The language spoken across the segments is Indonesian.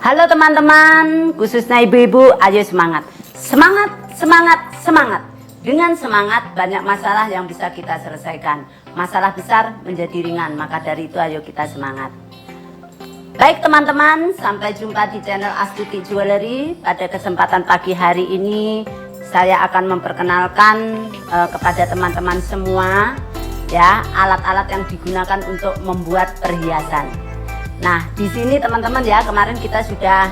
Halo teman-teman, khususnya ibu-ibu, ayo semangat. Semangat, semangat, semangat. Dengan semangat banyak masalah yang bisa kita selesaikan. Masalah besar menjadi ringan, maka dari itu ayo kita semangat. Baik teman-teman, sampai jumpa di channel Astuti Jewelry. Pada kesempatan pagi hari ini saya akan memperkenalkan kepada teman-teman semua ya alat-alat yang digunakan untuk membuat perhiasan. Nah, di sini teman-teman ya, kemarin kita sudah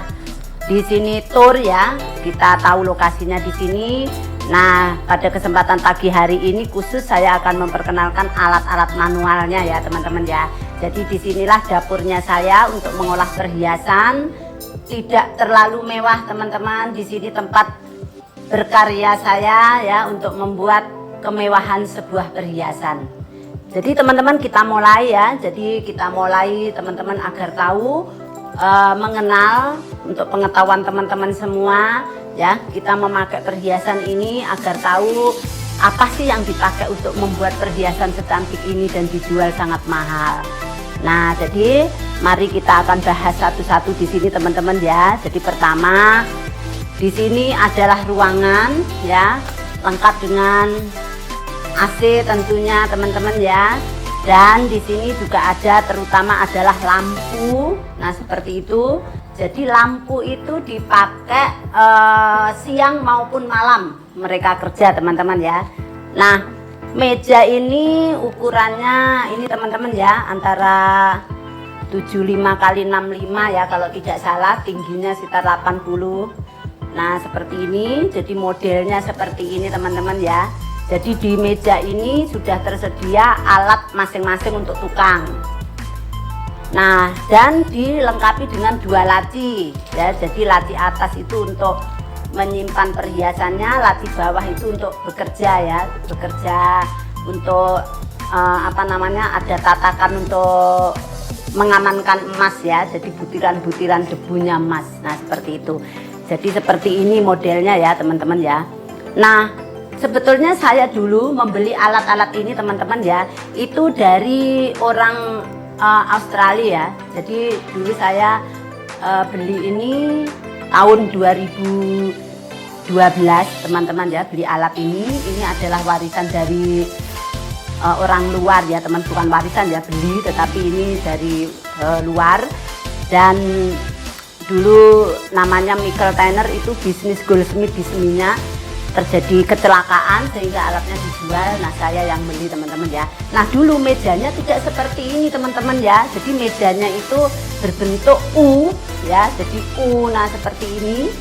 di sini tour ya. Kita tahu lokasinya di sini. Nah, pada kesempatan pagi hari ini khusus saya akan memperkenalkan alat-alat manualnya ya, teman-teman ya. Jadi disinilah dapurnya saya untuk mengolah perhiasan. Tidak terlalu mewah, teman-teman. Di sini tempat berkarya saya ya untuk membuat kemewahan sebuah perhiasan. Jadi teman-teman kita mulai ya. Jadi kita mulai teman-teman agar tahu mengenal untuk pengetahuan teman-teman semua ya. Kita memakai perhiasan ini agar tahu apa sih yang dipakai untuk membuat perhiasan secantik ini dan dijual sangat mahal. Nah, jadi mari kita akan bahas satu-satu di sini teman-teman ya. Jadi pertama di sini adalah ruangan ya, lengkap dengan AC tentunya teman-teman ya. Dan di sini juga ada terutama adalah lampu. Nah, seperti itu. Jadi lampu itu dipakai siang maupun malam mereka kerja teman-teman ya. Nah, meja ini ukurannya ini teman-teman ya antara 75 kali 65 ya kalau tidak salah, tingginya sekitar 80. Nah, seperti ini. Jadi modelnya seperti ini teman-teman ya. Jadi di meja ini sudah tersedia alat masing-masing untuk tukang. Nah, dan dilengkapi dengan dua laci ya. Jadi laci atas itu untuk menyimpan perhiasannya, laci bawah itu untuk bekerja ya. Bekerja untuk ada tatakan untuk mengamankan emas ya. Jadi butiran-butiran debunya emas. Nah, seperti itu. Jadi seperti ini modelnya ya, teman-teman ya. Nah, sebetulnya saya dulu membeli alat-alat ini teman-teman ya, itu dari orang Australia. Jadi dulu saya beli ini tahun 2012 teman-teman ya, beli alat ini. Ini adalah warisan dari orang luar ya teman, bukan warisan ya, beli, tetapi ini dari luar. Dan dulu namanya Michael Tanner, itu bisnis goldsmith di seninya. Terjadi kecelakaan sehingga alatnya dijual. Nah, saya yang beli teman-teman ya. Nah, dulu mejanya tidak seperti ini teman-teman ya. Jadi mejanya itu berbentuk U ya. Jadi U. Nah, seperti ini.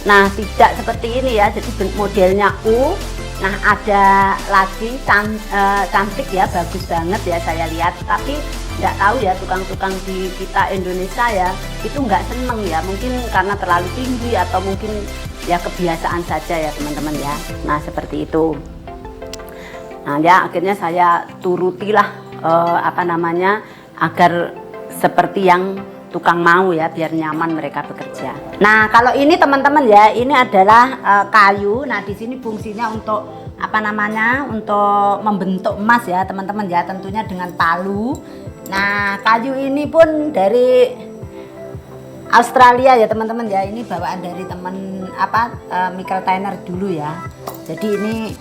Nah, tidak seperti ini ya. Jadi modelnya U. Nah, ada laci cantik ya, bagus banget ya saya lihat. Tapi nggak tahu ya tukang-tukang di kita Indonesia ya, itu nggak seneng ya. Mungkin karena terlalu tinggi atau mungkin ya kebiasaan saja ya teman-teman ya. Nah, seperti itu. Nah ya, akhirnya saya turutilah agar seperti yang tukang mau ya, biar nyaman mereka bekerja. Nah, kalau ini teman-teman ya, ini adalah kayu. Nah, di sini fungsinya untuk untuk membentuk emas ya teman-teman ya, tentunya dengan palu. Nah, kayu ini pun dari Australia ya teman-teman ya. Ini bawaan dari teman Michael Tanner dulu ya. Jadi ini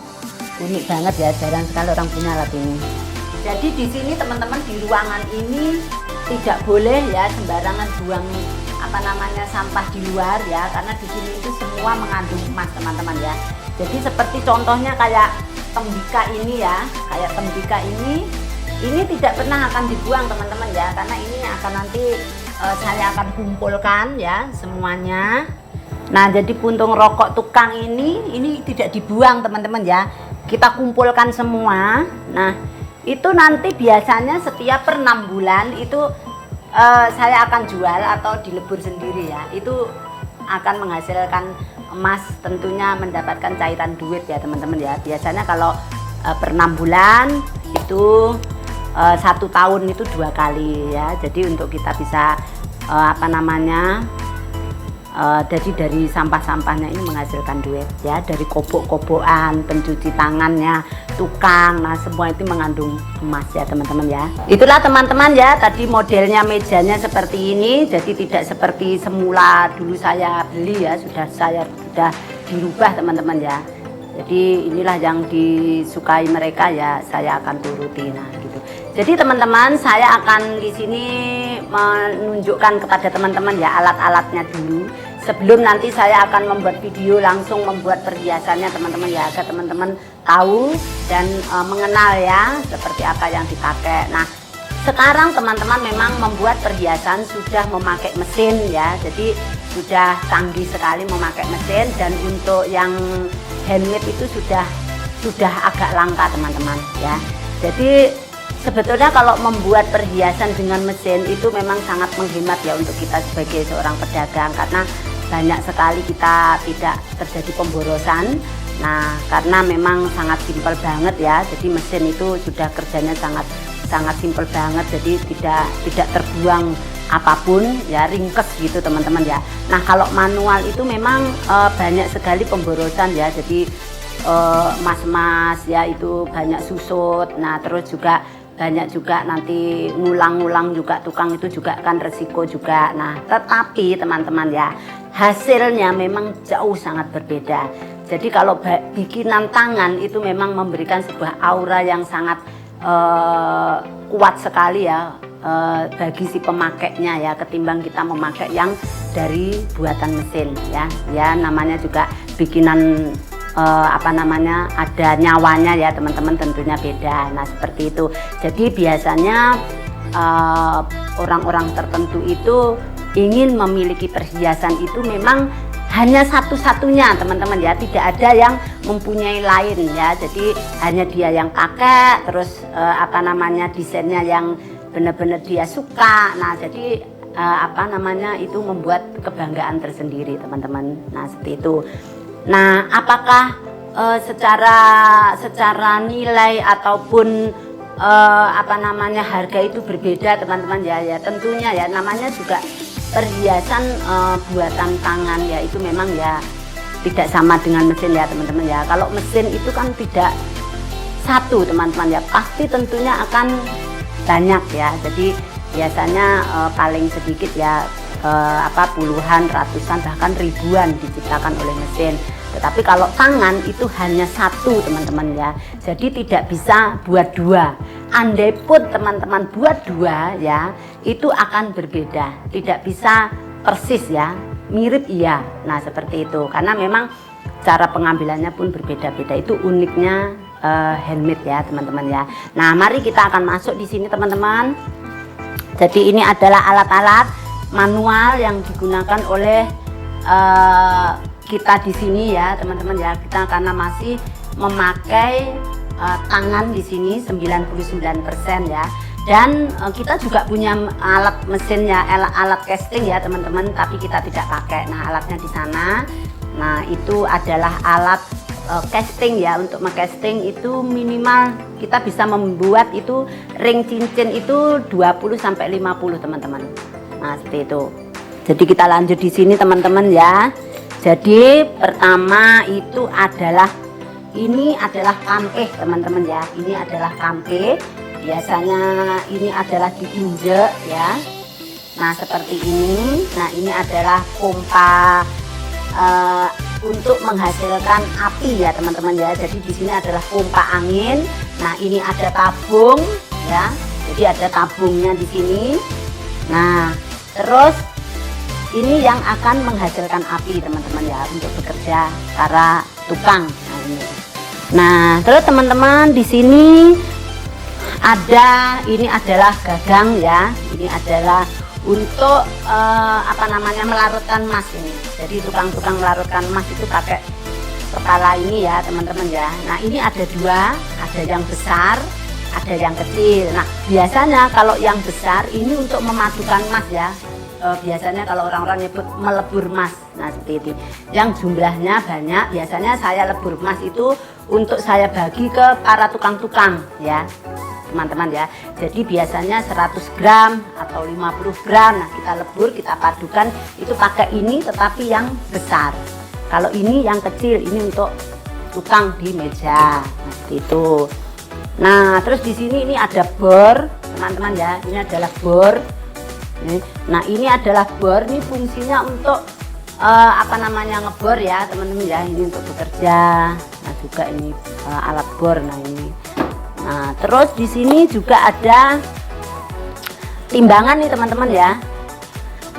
unik banget ya, jarang sekali orang punya alat ini. Jadi di sini teman-teman, di ruangan ini tidak boleh ya sembarangan buang sampah di luar ya, karena di sini itu semua mengandung emas teman-teman ya. Jadi seperti contohnya kayak tembika ini ya, ini tidak pernah akan dibuang teman-teman ya, karena ini akan nanti saya akan kumpulkan ya semuanya. Nah, jadi puntung rokok tukang ini tidak dibuang teman-teman ya, kita kumpulkan semua. Nah, itu nanti biasanya setiap per 6 bulan itu saya akan jual atau dilebur sendiri ya. Itu akan menghasilkan emas, tentunya mendapatkan cairan duit ya teman-teman ya. Biasanya kalau per 6 bulan itu 1 tahun itu 2 kali ya. Jadi untuk kita bisa Jadi dari sampah-sampahnya ini menghasilkan duit ya, dari kobok-kobokan, pencuci tangannya, tukang, nah semua itu mengandung emas ya teman-teman ya. Itulah teman-teman ya, tadi modelnya mejanya seperti ini, jadi tidak seperti semula dulu saya beli ya, sudah dirubah teman-teman ya. Jadi inilah yang disukai mereka ya, saya akan turuti. Nah gitu. Jadi teman-teman, saya akan di sini menunjukkan kepada teman-teman ya alat-alatnya dulu. Sebelum nanti saya akan membuat video langsung membuat perhiasannya teman-teman ya, agar teman-teman tahu dan mengenal ya seperti apa yang dipakai. Nah sekarang teman-teman memang membuat perhiasan sudah memakai mesin ya, jadi sudah canggih sekali memakai mesin, dan untuk yang handmade itu sudah agak langka teman-teman ya. Jadi sebetulnya kalau membuat perhiasan dengan mesin itu memang sangat menghemat ya untuk kita sebagai seorang pedagang, karena banyak sekali kita tidak terjadi pemborosan. Nah karena memang sangat simpel banget ya, jadi mesin itu sudah kerjanya sangat simpel banget, jadi tidak terbuang apapun ya, ringkes gitu teman-teman ya. Nah kalau manual itu memang banyak sekali pemborosan ya, jadi mas-mas ya itu banyak susut. Nah terus juga banyak juga nanti ngulang-ngulang juga, tukang itu juga kan resiko juga. Nah tetapi teman-teman ya, hasilnya memang jauh sangat berbeda. Jadi kalau bikinan tangan itu memang memberikan sebuah aura yang sangat kuat sekali ya bagi si pemakainya ya, ketimbang kita memakai yang dari buatan mesin ya. Ya namanya juga bikinan ada nyawanya ya teman-teman, tentunya beda. Nah seperti itu. Jadi biasanya orang-orang tertentu itu ingin memiliki perhiasan itu memang hanya satu-satunya teman-teman ya, tidak ada yang mempunyai lain ya. Jadi hanya dia yang pakai, terus desainnya yang benar-benar dia suka. Nah jadi itu membuat kebanggaan tersendiri teman-teman. Nah seperti itu. Nah apakah secara nilai ataupun harga itu berbeda teman-teman ya, tentunya ya, namanya juga perhiasan buatan tangan ya, itu memang ya tidak sama dengan mesin ya teman-teman ya. Kalau mesin itu kan tidak satu teman-teman ya, pasti tentunya akan banyak ya. Jadi biasanya paling sedikit ya puluhan, ratusan, bahkan ribuan diciptakan oleh mesin. Tetapi kalau tangan itu hanya satu teman-teman ya, jadi tidak bisa buat dua. Andai pun teman-teman buat dua ya, itu akan berbeda, tidak bisa persis ya, mirip iya. Nah seperti itu, karena memang cara pengambilannya pun berbeda-beda, itu uniknya handmade ya teman-teman ya. Nah mari kita akan masuk di sini teman-teman. Jadi ini adalah alat-alat manual yang digunakan oleh kita di sini ya teman-teman ya. Kita karena masih memakai tangan di sini 99% ya. Dan kita juga punya alat mesinnya, alat casting ya teman-teman, tapi kita tidak pakai. Nah alatnya di sana. Nah itu adalah alat casting ya. Untuk mengcasting itu minimal kita bisa membuat itu ring cincin itu 20-50 teman-teman. Nah seperti itu. Jadi kita lanjut di sini teman-teman ya. Jadi pertama itu adalah ini adalah kampeh teman-teman ya. Ini adalah kampeh. Biasanya ini adalah diinjek ya. Nah seperti ini. Nah ini adalah pompa untuk menghasilkan api ya teman-teman ya. Jadi di sini adalah pompa angin. Nah ini ada tabung ya. Jadi ada tabungnya di sini. Nah terus ini yang akan menghasilkan api teman-teman ya, untuk bekerja para tukang. Nah, ini. Nah terus teman-teman di sini ini adalah gagang ya. Ini adalah untuk melarutkan emas ini. Jadi tukang-tukang melarutkan emas itu pakai kepala ini ya teman-teman ya. Nah ini ada dua, ada yang besar, ada yang kecil. Nah biasanya kalau yang besar ini untuk memadukan emas ya. Biasanya kalau orang-orang nyebut melebur emas. Nah seperti itu. Yang jumlahnya banyak. Biasanya saya lebur emas itu untuk saya bagi ke para tukang-tukang ya. teman-teman ya. Jadi biasanya 100 gram atau 50 gram. Nah kita lebur, kita padukan, itu pakai ini tetapi yang besar. Kalau ini yang kecil, ini untuk tukang di meja. Nah seperti itu. Nah terus di sini ini ada bor teman-teman ya, ini adalah bor. Nah ini adalah bor, ini fungsinya untuk apa namanya, ngebor ya teman-teman ya, ini untuk bekerja. Nah juga ini alat bor. Nah ini, nah terus di sini juga ada timbangan nih teman-teman ya.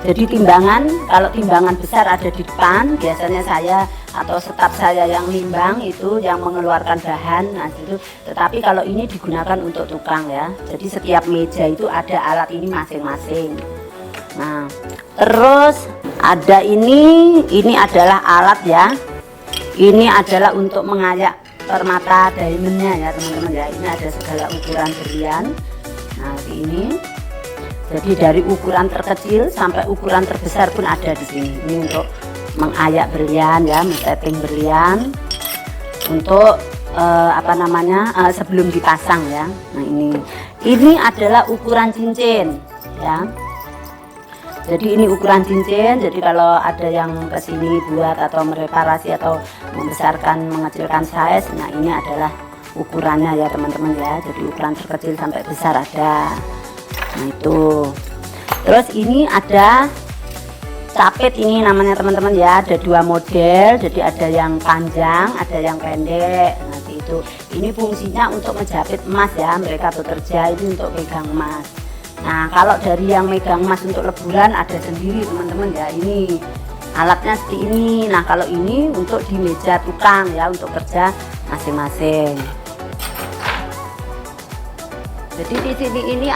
Jadi timbangan, kalau timbangan besar ada di depan, biasanya saya atau staf saya yang nimbang itu, yang mengeluarkan bahan. Nah itu, tetapi kalau ini digunakan untuk tukang ya. Jadi setiap meja itu ada alat ini masing-masing. Nah terus ada ini adalah alat ya. Ini adalah untuk mengayak permata diamondnya ya teman-teman ya. Ini ada segala ukuran berlian. Nah ini, jadi dari ukuran terkecil sampai ukuran terbesar pun ada di sini. Ini untuk mengayak berlian ya, men-setting berlian untuk apa namanya, sebelum dipasang ya. Nah ini adalah ukuran cincin ya. Jadi ini ukuran cincin. Jadi kalau ada yang kesini buat atau mereparasi atau membesarkan, mengecilkan size, nah ini adalah ukurannya ya teman-teman ya. Jadi ukuran terkecil sampai besar ada. Nah itu. Terus ini ada capit, ini namanya teman-teman ya. Ada dua model. Jadi ada yang panjang, ada yang pendek. Nanti itu. Ini fungsinya untuk menjepit emas ya. Mereka bekerja ini untuk pegang emas. Nah kalau dari yang megang emas untuk leburan ada sendiri teman-teman ya, ini alatnya seperti ini. Nah kalau ini untuk di meja tukang ya, untuk kerja masing-masing. Jadi di sini ini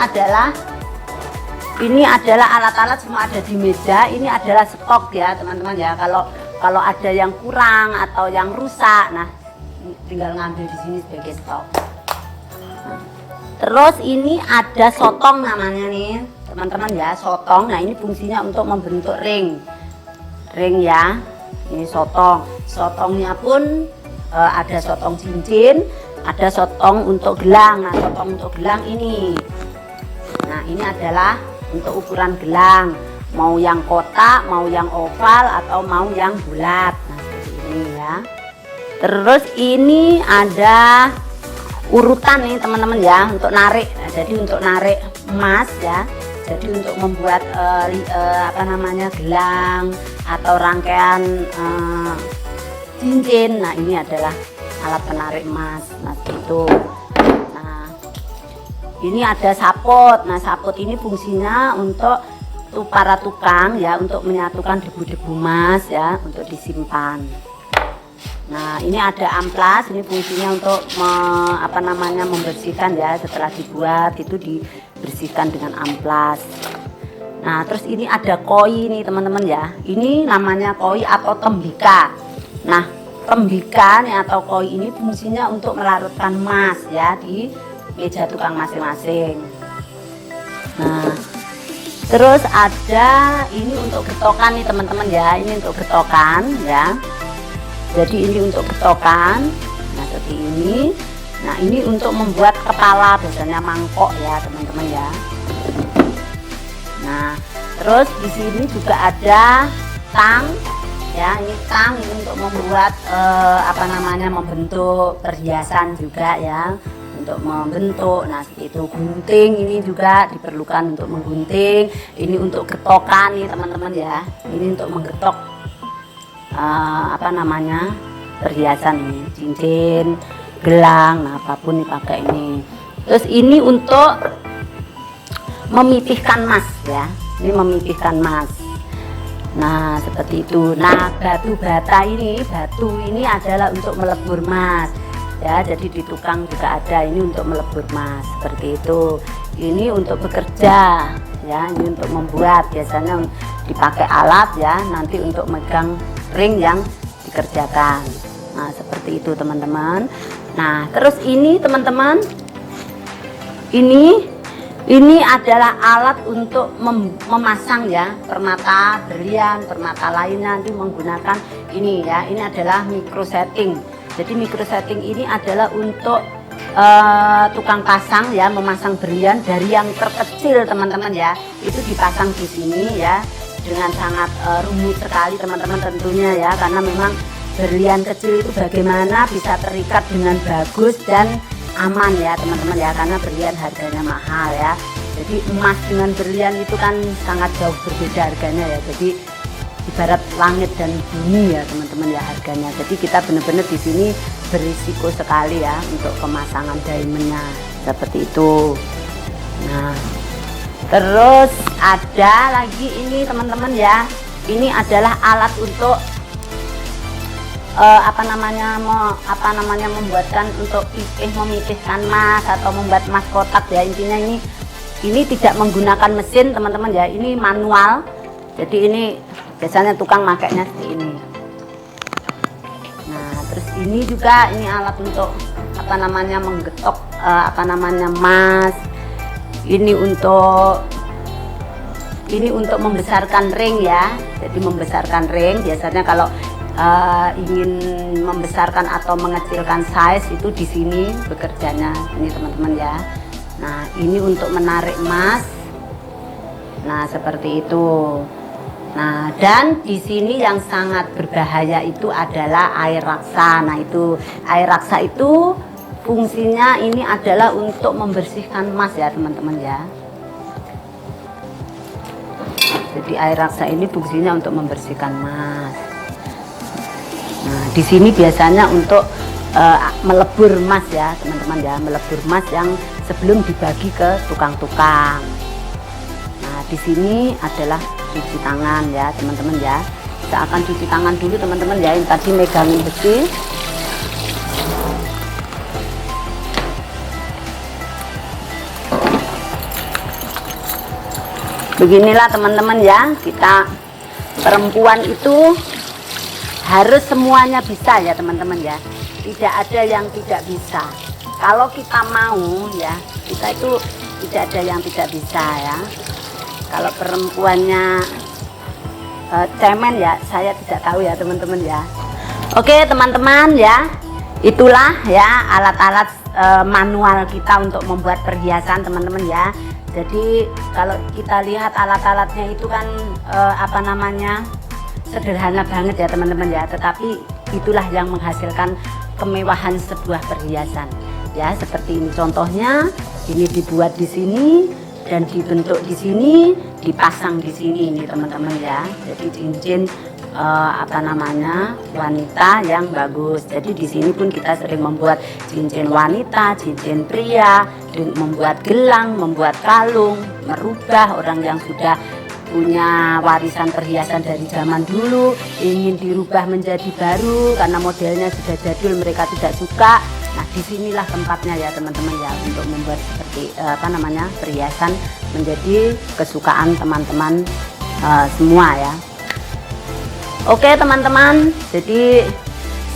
adalah alat-alat semua ada di meja. Ini adalah stok ya teman-teman ya. Kalau ada yang kurang atau yang rusak, nah tinggal ngambil di sini sebagai stok. Terus ini ada sotong namanya nih teman-teman ya, sotong. Nah ini fungsinya untuk membentuk ring ya. Ini sotongnya pun ada sotong cincin, ada sotong untuk gelang. Nah sotong untuk gelang ini, nah ini adalah untuk ukuran gelang, mau yang kotak, mau yang oval, atau mau yang bulat. Nah seperti ini ya. Terus ini ada urutan nih teman-teman ya, untuk narik. Nah, jadi untuk narik emas ya, jadi untuk membuat apa namanya, gelang atau rangkaian cincin. Nah ini adalah alat penarik emas. Nah itu. Nah ini ada saput. Nah saput ini fungsinya untuk para tukang ya, untuk menyatukan debu-debu emas ya, untuk disimpan. Nah ini ada amplas, ini fungsinya untuk apa namanya, membersihkan ya, setelah dibuat itu dibersihkan dengan amplas. Nah terus ini ada koi nih teman-teman ya, ini namanya koi atau tembika. Nah tembika nih atau koi ini fungsinya untuk melarutkan emas ya di meja tukang masing-masing. Nah terus ada ini untuk getokan nih teman-teman ya, ini untuk getokan ya. Jadi ini untuk getokan. Nah seperti ini. Nah ini untuk membuat kepala, biasanya mangkok ya teman-teman ya. Nah terus di sini juga ada tang ya, ini tang ini untuk membuat apa namanya, membentuk perhiasan juga ya, untuk membentuk. Nah itu gunting, ini juga diperlukan untuk menggunting. Ini untuk getokan nih teman-teman ya, ini untuk menggetok apa namanya, perhiasan ini, cincin, gelang, nah apapun dipakai ini. Terus ini untuk memipihkan emas ya, ini memipihkan emas. Nah seperti itu. Nah batu bata ini, batu ini adalah untuk melebur emas ya, jadi di tukang juga ada ini untuk melebur emas seperti itu. Ini untuk bekerja ya, ini untuk membuat, biasanya dipakai alat ya, nanti untuk megang ring yang dikerjakan. Nah seperti itu teman-teman. Nah terus ini teman-teman, ini adalah alat untuk memasang ya, permata berlian, permata lainnya, nanti menggunakan ini ya. Ini adalah micro setting. Jadi micro setting ini adalah untuk tukang pasang ya, memasang berlian dari yang terkecil teman-teman ya, itu dipasang di sini ya, dengan sangat rumit sekali teman-teman tentunya ya, karena memang berlian kecil itu bagaimana bisa terikat dengan bagus dan aman ya teman-teman ya, karena berlian harganya mahal ya. Jadi emas dengan berlian itu kan sangat jauh berbeda harganya ya, jadi ibarat langit dan bumi ya teman-teman ya harganya. Jadi kita benar-benar di sini berisiko sekali ya untuk pemasangan diamondnya seperti itu. Nah, terus ada lagi ini teman-teman ya, ini adalah alat untuk membuatkan untuk memipihkan emas atau membuat emas kotak ya. Intinya ini tidak menggunakan mesin teman-teman ya, ini manual. Jadi ini biasanya tukang makainya seperti ini. Nah, terus ini juga ini alat untuk menggetok emas. Ini untuk membesarkan ring ya. Jadi membesarkan ring biasanya kalau ingin membesarkan atau mengecilkan size itu di sini bekerjanya ini teman-teman ya. Nah, ini untuk menarik emas. Nah, seperti itu. Nah, dan di sini yang sangat berbahaya itu adalah air raksa. Nah, itu air raksa itu fungsinya ini adalah untuk membersihkan emas ya teman-teman ya. Jadi air raksa ini fungsinya untuk membersihkan emas. Nah, di sini biasanya untuk melebur emas ya teman-teman ya, melebur emas yang sebelum dibagi ke tukang-tukang. Nah, di sini adalah cuci tangan ya teman-teman ya. Kita akan cuci tangan dulu teman-teman ya, yang tadi megangin besi. Beginilah teman-teman ya, kita perempuan itu harus semuanya bisa ya teman-teman ya, tidak ada yang tidak bisa. Kalau kita mau ya, kita itu tidak ada yang tidak bisa ya. Kalau perempuannya cemen ya, saya tidak tahu ya teman-teman ya. Oke teman-teman ya, itulah ya alat-alat manual kita untuk membuat perhiasan teman-teman ya. Jadi kalau kita lihat alat-alatnya itu kan sederhana banget ya teman-teman ya, tetapi itulah yang menghasilkan kemewahan sebuah perhiasan ya. Seperti ini contohnya, ini dibuat di sini dan dibentuk di sini, dipasang di sini ini teman-teman ya. Jadi cincin wanita yang bagus. Jadi di sini pun kita sering membuat cincin wanita, cincin pria, membuat gelang, membuat kalung, merubah orang yang sudah punya warisan perhiasan dari zaman dulu ingin dirubah menjadi baru karena modelnya sudah jadul, mereka tidak suka. Nah, disinilah tempatnya ya teman-teman ya, untuk membuat seperti perhiasan menjadi kesukaan teman-teman semua ya. Oke teman-teman, jadi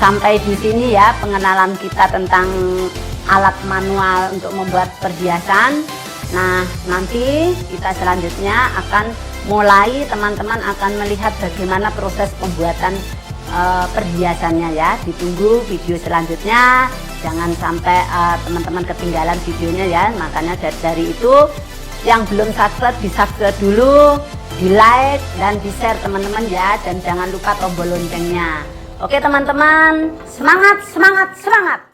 sampai di sini ya pengenalan kita tentang alat manual untuk membuat perhiasan. Nah, nanti kita selanjutnya akan mulai, teman-teman akan melihat bagaimana proses pembuatan perhiasannya ya. Ditunggu video selanjutnya, jangan sampai teman-teman ketinggalan videonya ya. Makanya dari itu yang belum subscribe di subscribe dulu, di like dan di share teman-teman ya, dan jangan lupa tombol loncengnya. Oke teman-teman, semangat semangat semangat.